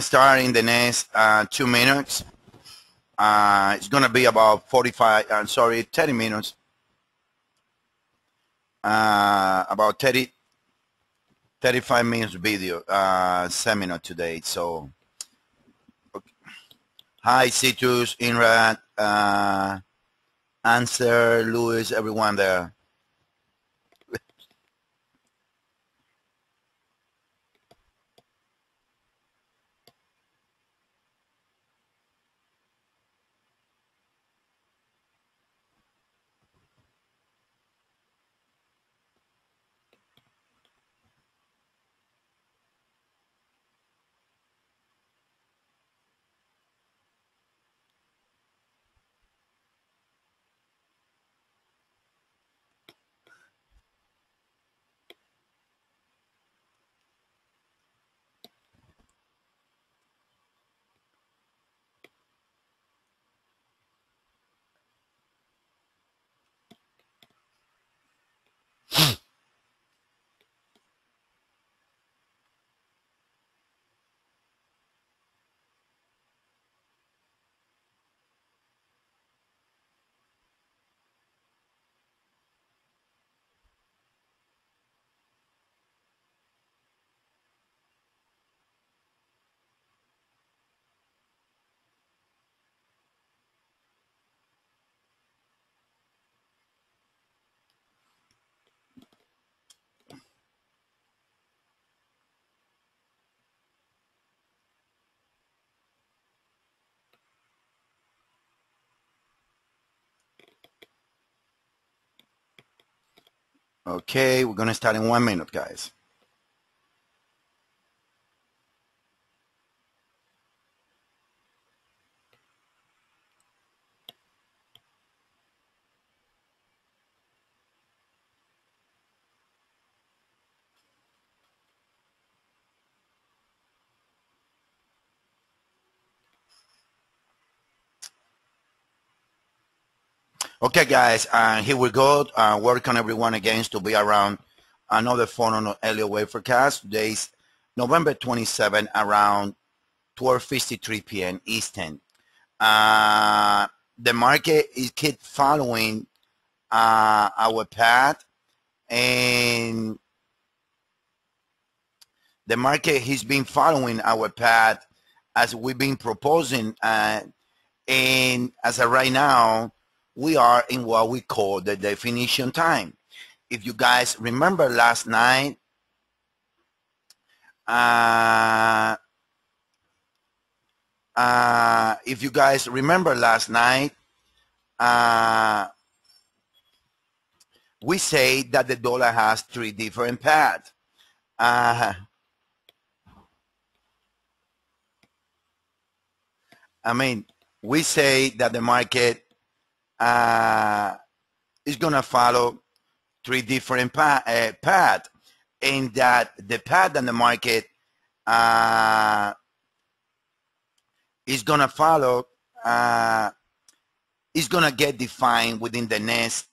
gonna start in the next 2 minutes. It's gonna be about 30 minutes. About 35 minutes video seminar today. So, okay. Hi, Citrus, Inrad, Answer, Louis, everyone there. Okay, we're gonna start in 1 minute, guys. Okay, guys, here we go. Welcome everyone again to be around another phone on Elliott Wave forecast. Today's November 27 around 12:53 p.m. Eastern. The market is keep following our path, and the market has been following our path as we've been proposing, and as of right now, we are in what we call the definition time. If you guys remember last night, we say that the dollar has 3 different paths. We say that the market is going to follow 3 different paths, and that the path that the market is going to follow is going to get defined within the next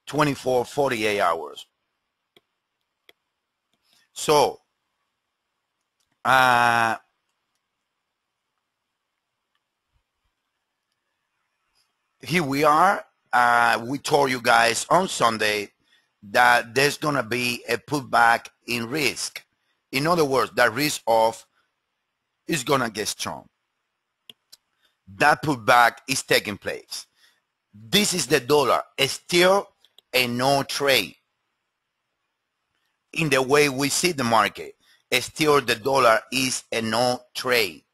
24, 48 hours. So, here we are. We told you guys on Sunday that there's going to be a pullback in risk. In other words, the risk of is going to get strong. That pullback is taking place. This is the dollar. It's still a no trade. In the way we see the market, still the dollar is a no trade.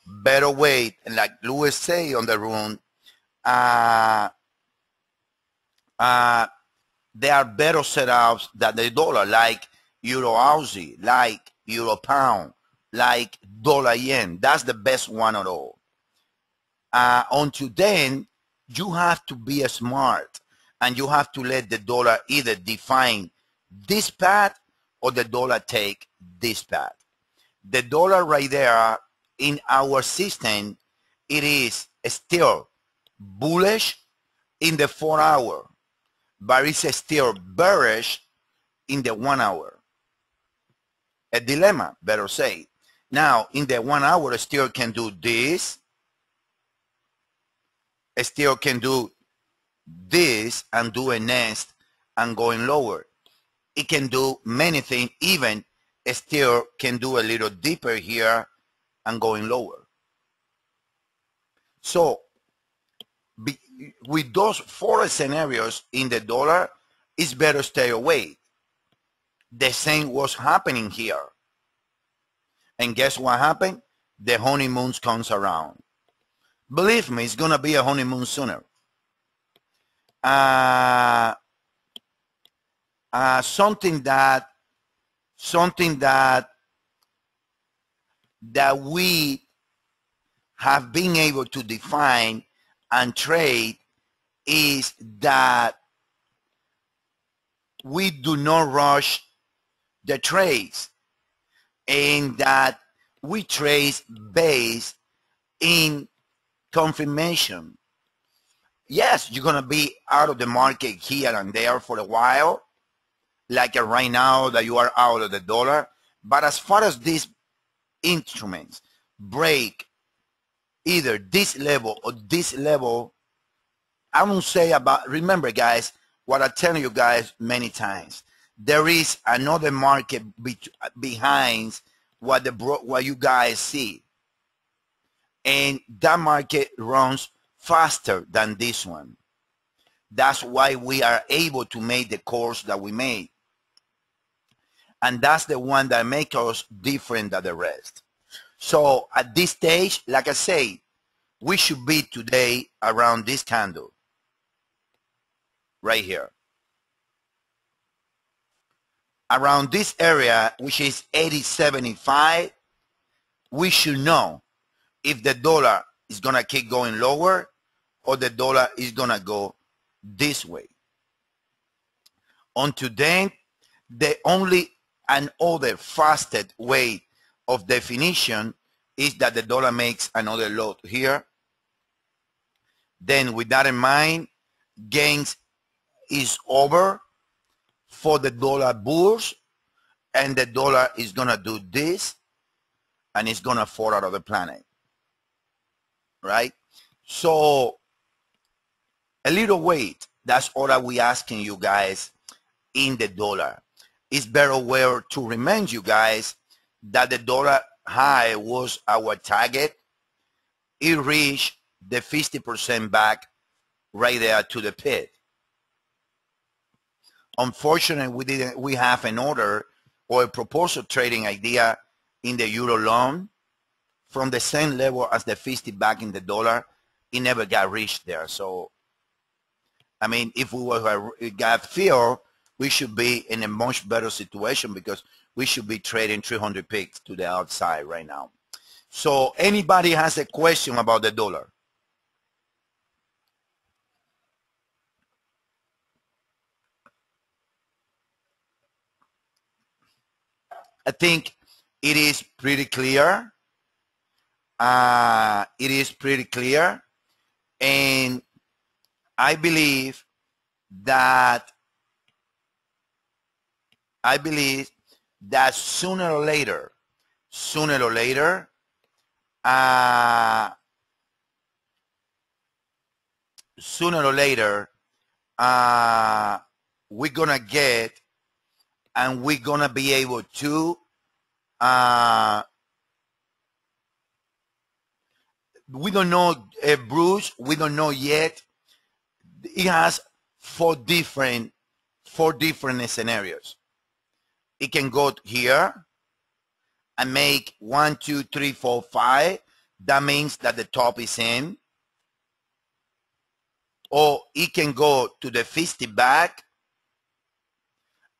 Better wait, like Louis say on the room, there are better setups than the dollar, like Euro Aussie, like Euro Pound, like Dollar Yen. That's the best one at all. Until then, you have to be smart, and you have to let the dollar either define this path or the dollar take this path. The dollar right there in our system, it is still bullish in the 4 hour, but it's still bearish in the 1 hour. A dilemma, better say. Now, in the 1 hour, still can do this. It still can do this and do a nest and going lower. It can do many things. Even still can do a little deeper here and going lower. So with those 4 scenarios in the dollar, it's better stay away. The same was happening here. And guess what happened? The honeymoon comes around. Believe me, it's going to be a honeymoon sooner. Something that we have been able to define and trade is that we do not rush the trades, and that we trade based in confirmation. Yes, you're going to be out of the market here and there for a while, like right now that you are out of the dollar. But as far as these instruments break either this level or this level, I don't say about, remember guys, what I tell you guys many times, there is another market behind what you guys see. And that market runs faster than this one. That's why we are able to make the course that we made. And that's the one that makes us different than the rest. So at this stage, like I say, we should be today around this candle right here. Around this area, which is 80.75, we should know if the dollar is going to keep going lower or the dollar is going to go this way. Until then, the only and other fastest way of definition is that the dollar makes another low here. Then with that in mind, gains is over for the dollar bulls, and the dollar is going to do this, and it's going to fall out of the planet. Right? So a little wait. That's all that we asking you guys in the dollar. It's very well to remind you guys that the dollar high was our target. It reached the 50% back right there to the pit. Unfortunately, we have an order or a proposal trading idea in the euro loan from the same level as the 50 back in the dollar. It never got reached there. So, I mean, if we got filled, we should be in a much better situation because we should be trading 300 picks to the outside right now. So anybody has a question about the dollar? I think it is pretty clear. It is pretty clear. And I believe that sooner or later, we're gonna get, and we're gonna be able to we don't know, Bruce, we don't know yet. It has four different scenarios. It can go here and make 1, 2, 3, 4, 5. That means that the top is in. Or it can go to the 50 back,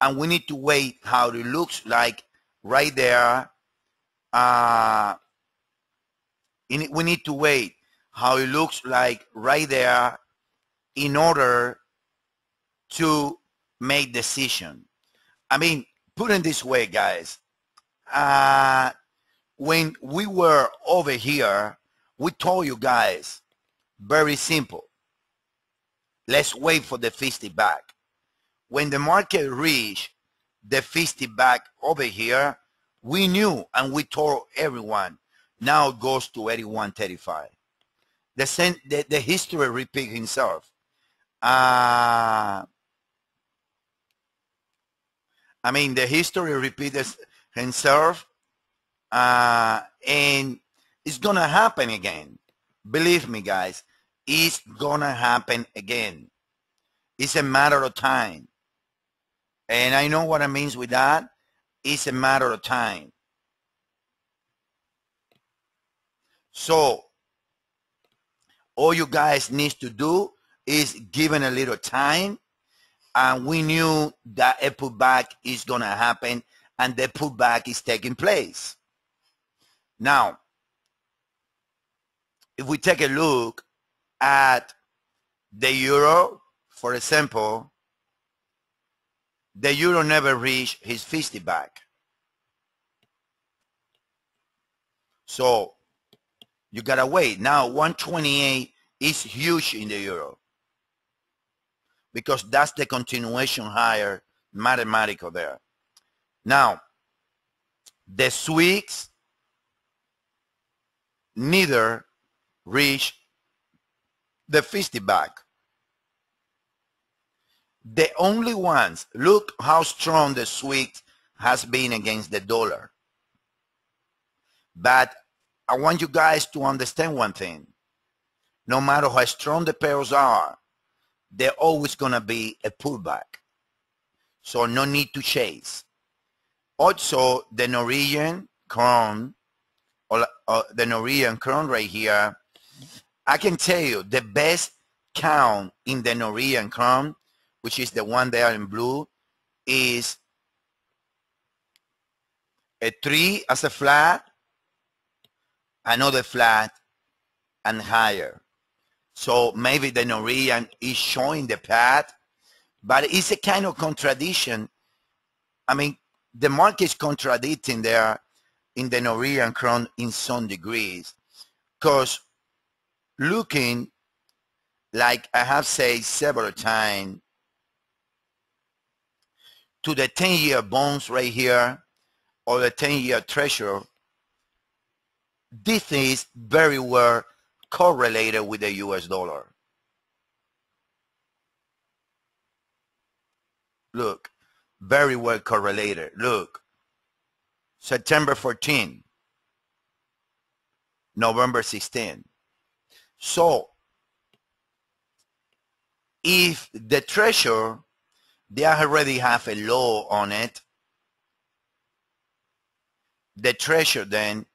and we need to wait how it looks like right there. We need to wait how it looks like right there in order to make decision. I mean, put it this way, guys. When we were over here, we told you guys, very simple. Let's wait for the 50 back. When the market reached the 50 back over here, We knew and we told everyone. Now it goes to 81.35. The history repeats himself. The history repeats himself, and it's gonna happen again. Believe me, guys, it's gonna happen again. It's a matter of time. And I know what I mean with that. It's a matter of time. So all you guys need to do is give it a little time. And we knew that a pullback is going to happen, and the pullback is taking place. Now, if we take a look at the euro, for example, the euro never reached his 50 back. So you got to wait. Now, 128 is huge in the euro, because that's the continuation higher mathematical there. Now, the Swiss neither reach the 50 back. The only ones, look how strong the Swiss has been against the dollar. But I want you guys to understand one thing. No matter how strong the pairs are, they're always going to be a pullback. So no need to chase. Also, the Norwegian krone, or the Norwegian krone right here, I can tell you the best count in the Norwegian krone, which is the one there in blue, is a 3 as a flat, another flat, and higher. So maybe the Norwegian is showing the path, but it's a kind of contradiction. The market is contradicting there in the Norwegian krone in some degrees, because looking, like I have said several times, to the 10-year bonds right here, or the 10-year treasury, this is very well correlated with the US dollar. Look, very well correlated. Look, September 14, November 16. So if the treasury, they already have a low on it, the treasury then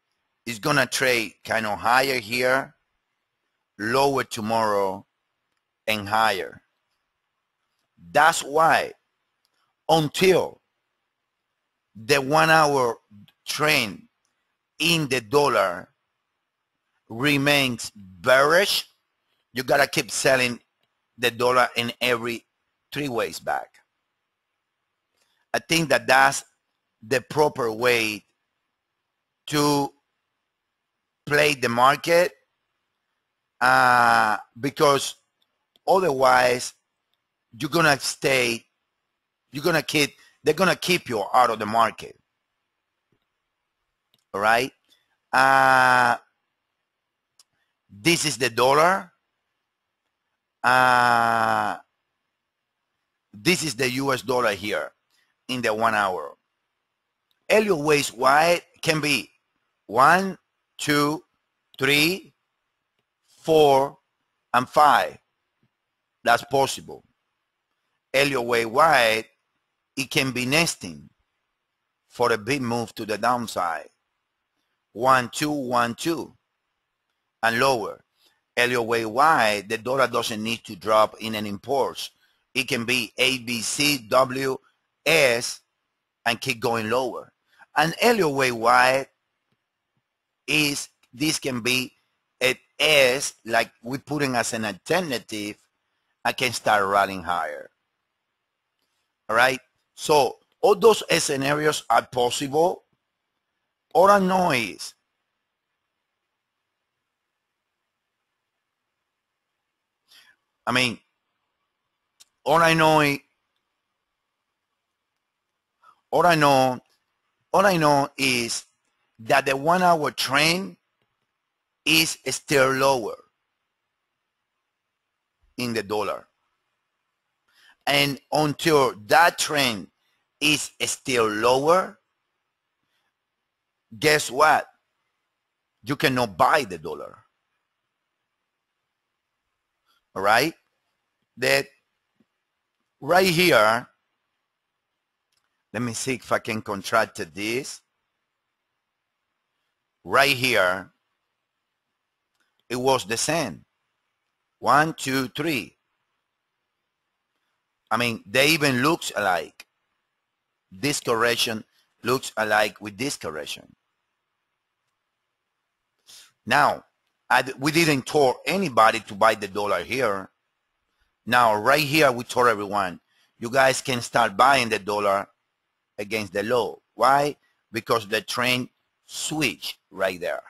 is going to trade kind of higher here, lower tomorrow, and higher. That's why until the 1 hour trend in the dollar remains bearish, you got to keep selling the dollar in every 3 ways back. I think that that's the proper way to play the market, because otherwise they're gonna keep you out of the market. All right. This is the dollar. This is the US dollar here in the 1 hour. Elliott Wave wide can be 1, 2, 3, 4, and 5. That's possible. Elliott Wave wide, it can be nesting for a big move to the downside. 1, 2, 1, 2, and lower. Elliott Wave wide, the dollar doesn't need to drop in an impulse. It can be A, B, C, W, S, and keep going lower. And Elliott Wave wide is, this can be an S, like we're putting as an alternative, I can start running higher. All right. So all those scenarios are possible. All I know is all I know All I know is that the 1 hour trend is still lower in the dollar. And until that trend is still lower, guess what? You cannot buy the dollar. All right? That right here, let me see if I can contract this. Right here, it was the same. 1, 2, 3. I mean, they even looks alike. This correction looks alike with this correction. Now, we didn't tell anybody to buy the dollar here. Now, right here, we told everyone, you guys can start buying the dollar against the low. Why? Because the trend switched right there.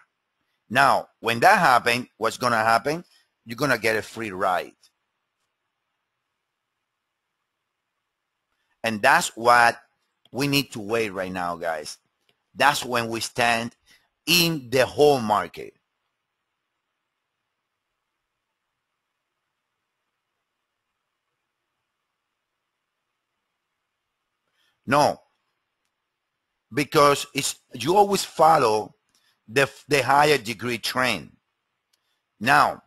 Now, when that happens, what's going to happen? You're going to get a free ride. And that's what we need to wait right now, guys. That's when we stand in the whole market. No, because you always follow the higher degree trend. Now,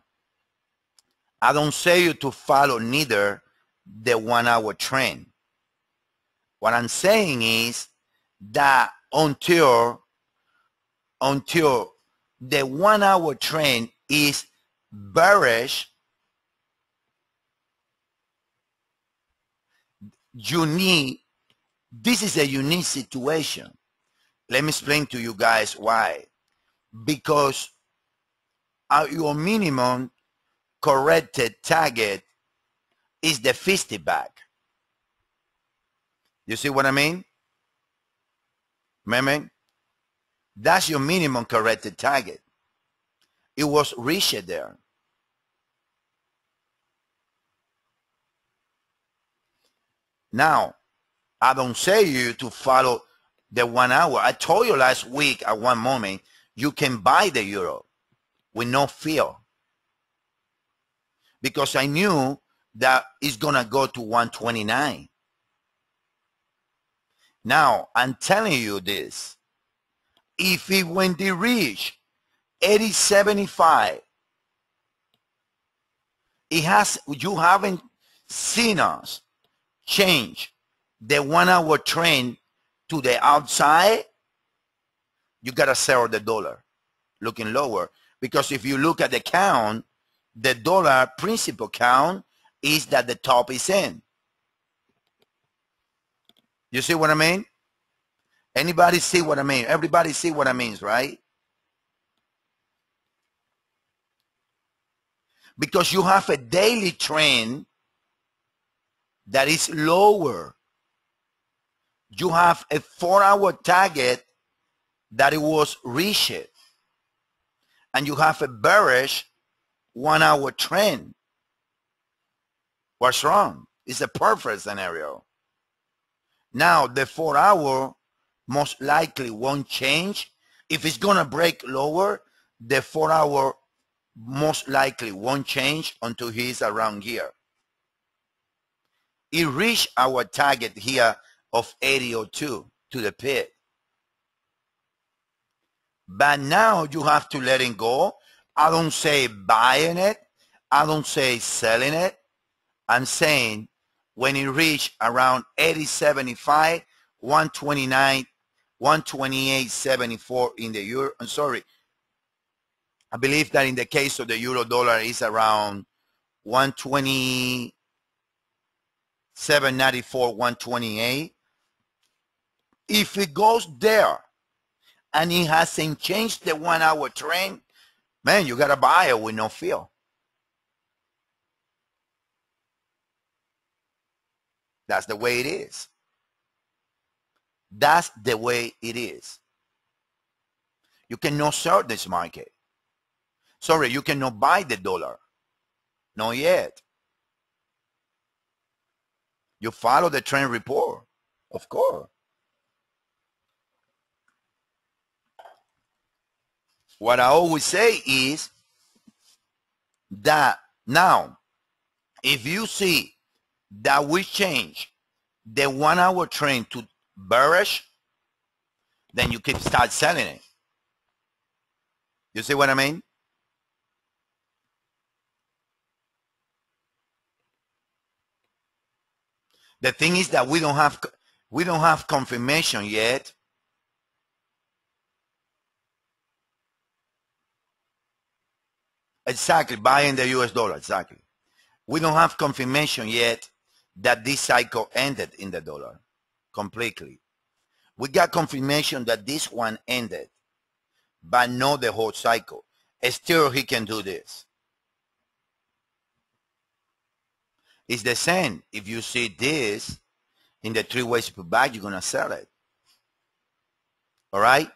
I don't say you to follow neither the 1 hour trend. What I'm saying is that until the 1 hour trend is bearish, this is a unique situation. Let me explain to you guys why. Because your minimum corrected target is the 50 back. You see what I mean? Remember? That's your minimum corrected target. It was reached there. Now, I don't say you to follow the 1 hour. I told you last week at one moment, you can buy the euro with no fear. Because I knew that it's going to go to 129. Now, I'm telling you this. If when they reach 80.75, you haven't seen us change the 1 hour trend to the outside, you got to sell the dollar looking lower. Because if you look at the count, the dollar principal count is that the top is in. You see what I mean? Anybody see what I mean? Everybody see what I mean, right? Because you have a daily trend that is lower. You have a 4 hour target that it was reached. And you have a bearish 1 hour trend. What's wrong? It's a perfect scenario. Now, the 4 hour most likely won't change. If it's going to break lower, the 4 hour most likely won't change until he's around here. It reached our target here of 80.02 to the pit. But now you have to let it go. I don't say buying it. I don't say selling it. I'm saying when it reached around 80.75, 129, 128.74 in the euro. I'm sorry. I believe that in the case of the euro dollar is around 127.94, 128. If it goes there and it hasn't changed the 1 hour trend, man, you got to buy it with no fear. That's the way it is. That's the way it is. You cannot sell this market. Sorry, you cannot buy the dollar. Not yet. You follow the trend report, of course. what I always say is that now, if you see that we change the 1 hour trend to bearish, then you can start selling it. You see what I mean? The thing is that we don't have confirmation yet. Exactly, buying the US dollar, exactly. We don't have confirmation yet that this cycle ended in the dollar completely. We got confirmation that this one ended, but not the whole cycle. Still, he can do this. It's the same. If you see this in the 3 ways to buy, you're going to sell it. All right?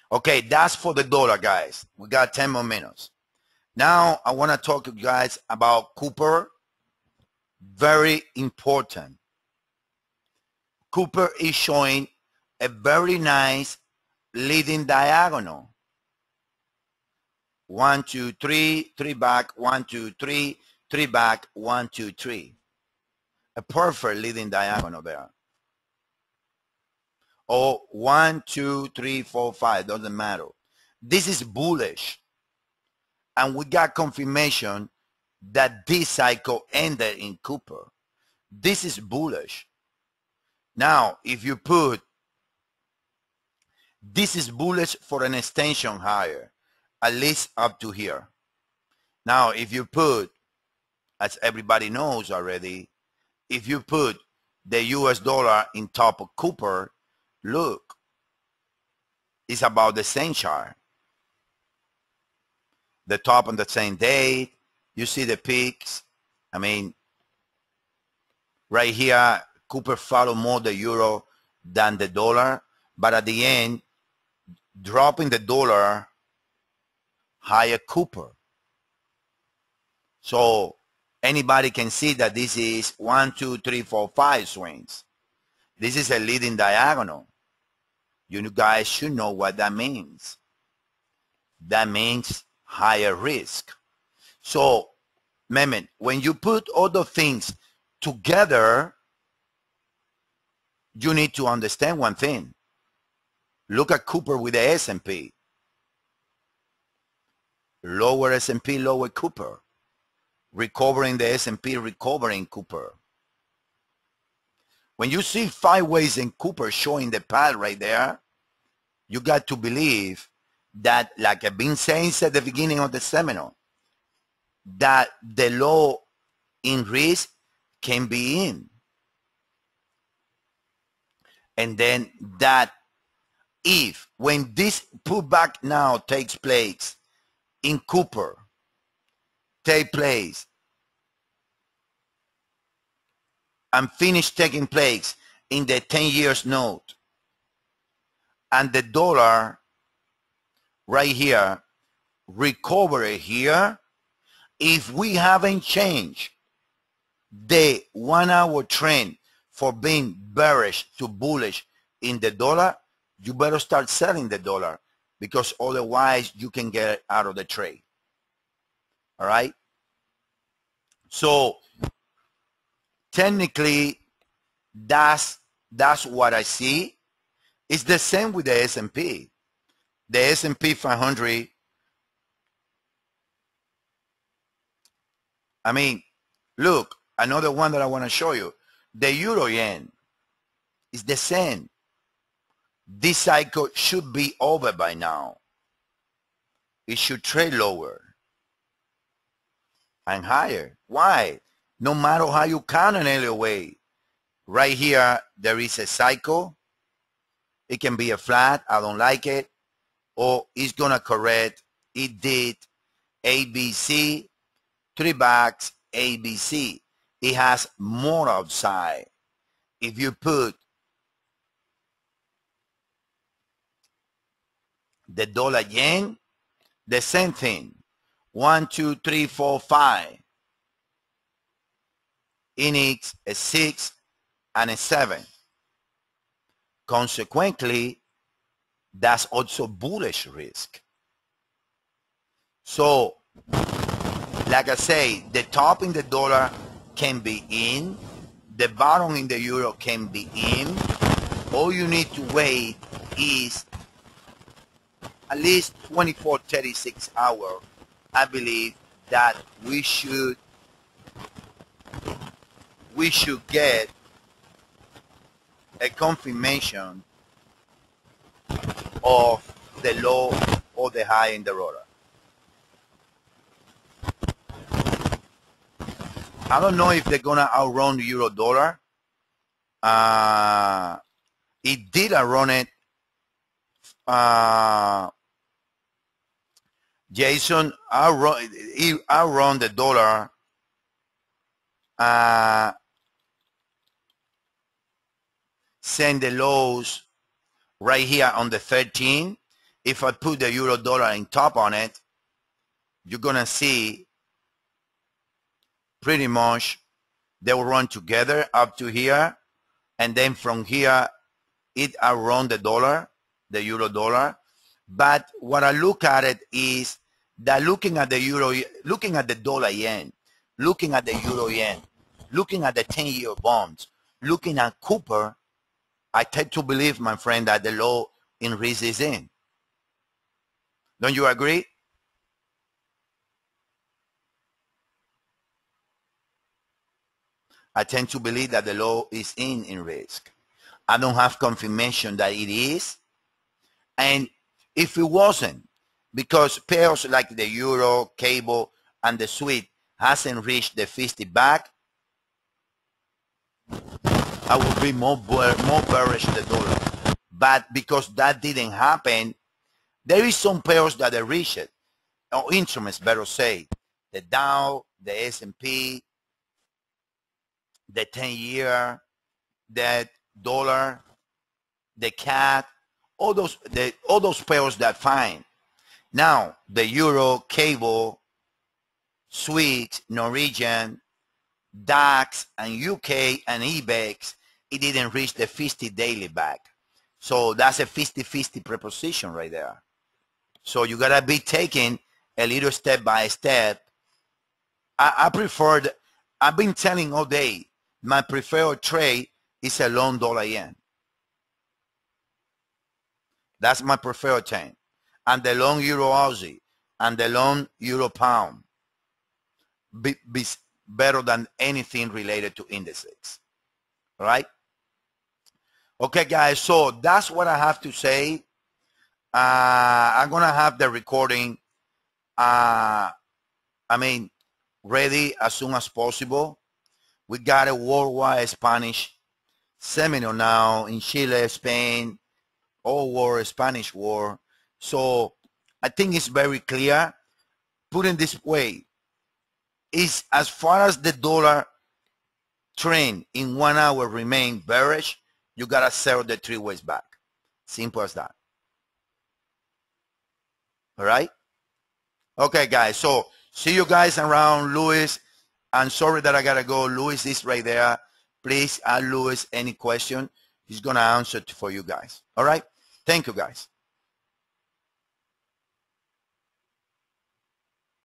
Okay, that's for the dollar, guys. We got 10 more minutes. Now, I want to talk to you guys about Cooper. Very important. Cooper is showing a very nice leading diagonal. 1, 2, 3, 3 back, 1, 2, 3, 3 back, 1, 2, 3. A perfect leading diagonal there. Or 1, 2, 3, 4, 5, doesn't matter. This is bullish. And we got confirmation that this cycle ended in Cooper. This is bullish. Now, if you put, this is bullish for an extension higher, at least up to here. Now, if you put, as everybody knows already, if you put the US dollar in top of Cooper, look, it's about the same chart. The top on the same date, you see the peaks. I mean, right here, Cooper followed more the euro than the dollar, but at the end, dropping the dollar, higher Cooper. So anybody can see that this is 1, 2, 3, 4, 5 swings. This is a leading diagonal. You guys should know what that means. That means higher risk. So, Mehmet, when you put all the things together, you need to understand one thing. Look at Cooper with the S&P. Lower S&P, lower Cooper. Recovering the S&P, recovering Cooper. When you see 5 ways in Cooper showing the path right there, you got to believe that, like I've been saying at the beginning of the seminar, that the low in risk can be in. And then that if, when this pullback now takes place in Cooper, take place and finish taking place in the 10 years note, and the dollar right here, recovery here, if we haven't changed the 1 hour trend for being bearish to bullish in the dollar, you better start selling the dollar, because otherwise you can get out of the trade. All right? So technically, that's what I see. It's the same with the S&P. The S&P 500, I mean, look, another one that I want to show you. The euro yen is the same. This cycle should be over by now. It should trade lower and higher. Why? No matter how you count an Elliott Wave, right here there is a cycle. It can be a flat, I don't like it, or it's gonna correct. It did ABC, 3 backs, ABC. It has more upside. If you put the dollar yen, the same thing. 1, 2, 3, 4, 5. Index a 6 and a 7. Consequently, that's also bullish risk. So, like I say, the top in the dollar can be in, the bottom in the euro can be in. All you need to wait is at least 24, 36 hours. I believe that we should get a confirmation of the low or the high in the dollar. I don't know if they're gonna outrun the euro dollar. It did outrun it. Jason outrun the dollar. Send the lows right here on the 13. If I put the euro dollar in top on it, you're gonna see pretty much they will run together up to here, and then from here it around the dollar, the euro dollar. But what I look at it is that looking at the euro, looking at the dollar yen, looking at the euro yen, looking at the 10-year bonds, looking at Cooper, I tend to believe, my friend, that the low in risk is in. Don't you agree? I tend to believe that the low is in risk. I don't have confirmation that it is. And if it wasn't, because pairs like the euro, cable, and the SWIFT hasn't reached the 50 back, I would be more bearish the dollar. But because that didn't happen, there is some pairs that they reached it, or instruments, better say, the Dow, the S&P, the 10-year, the dollar, the CAD, all those pairs that fine. Now the euro, cable, SWIFT, Norwegian, DAX, and UK and IBEX, it didn't reach the 50 daily back. So that's a 50-50 preposition right there. So you gotta be taking a little step by step. I prefer, I've been telling all day, my preferred trade is a long dollar yen. That's my preferred trade. And the long euro Aussie and the long euro pound be better than anything related to indices. All right? Okay, guys, so that's what I have to say. I'm going to have the recording, ready as soon as possible. We got a worldwide Spanish seminar now in Chile, Spain, all war, Spanish war. So I think it's very clear. Put it this way, is as far as the dollar trend in 1 hour remain bearish, you got to sell the 3 ways back. Simple as that. All right? Okay, guys. So see you guys around. Luis, I'm sorry that I got to go. Luis is right there. Please ask Luis any question. He's going to answer for you guys. All right? Thank you, guys.